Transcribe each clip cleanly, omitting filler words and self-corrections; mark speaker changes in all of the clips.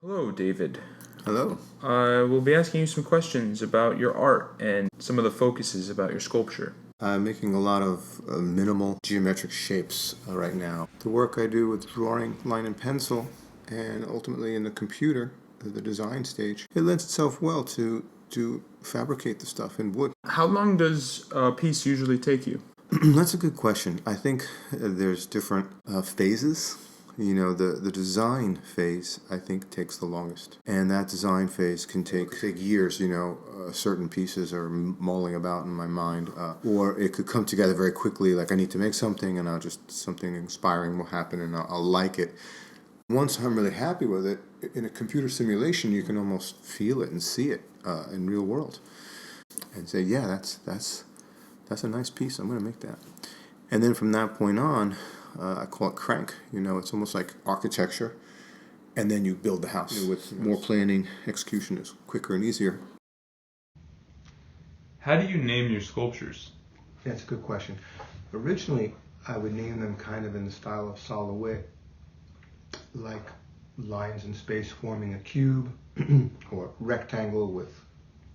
Speaker 1: Hello, David.
Speaker 2: Hello.
Speaker 1: We'll be asking you some questions about your art and some of the focuses about your sculpture.
Speaker 2: I'm making a lot of minimal geometric shapes right now. The work I do with drawing, line and pencil, and ultimately in the computer, the design stage, it lends itself well to fabricate the stuff in wood.
Speaker 1: How long does a piece usually take you?
Speaker 2: That's a good question. I think there's different phases. You know, the design phase, I think, takes the longest. And that design phase can take years, certain pieces are mulling about in my mind. Or it could come together very quickly, like I need to make something and something inspiring will happen and I'll like it. Once I'm really happy with it, in a computer simulation, you can almost feel it and see it in real world. And say, yeah, that's a nice piece, I'm going to make that. And then from that point on, I call it crank. It's almost like architecture, and then you build the house. With more planning, execution is quicker and easier.
Speaker 1: How do you name your sculptures?
Speaker 3: That's a good question. Originally, I would name them kind of in the style of silhouette, like lines in space forming a cube, or rectangle with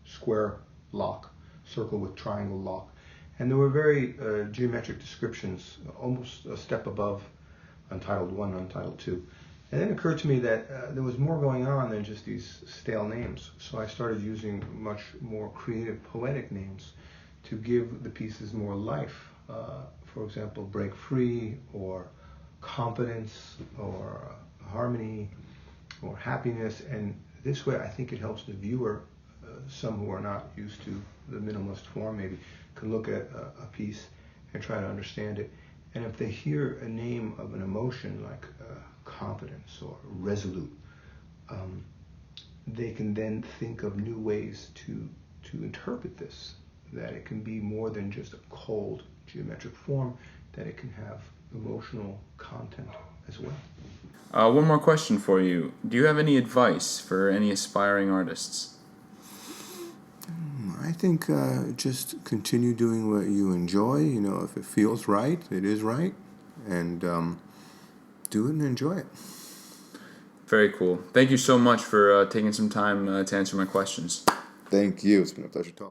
Speaker 3: square lock, circle with triangle lock. And there were very geometric descriptions, almost a step above Untitled 1 and Untitled 2. And then it occurred to me that there was more going on than just these stale names. So I started using much more creative, poetic names to give the pieces more life. For example, Break Free, or Confidence, or Harmony, or Happiness. And this way I think it helps the viewer, some who are not used to the minimalist form maybe, can look at a piece and try to understand it. And if they hear a name of an emotion like confidence or resolute, they can then think of new ways to interpret this, that it can be more than just a cold geometric form, that it can have emotional content as well.
Speaker 1: One more question for you. Do you have any advice for any aspiring artists?
Speaker 2: I think just continue doing what you enjoy. If it feels right, it is right. And do it and enjoy it.
Speaker 1: Very cool. Thank you so much for taking some time to answer my questions.
Speaker 2: Thank you. It's been a pleasure talking.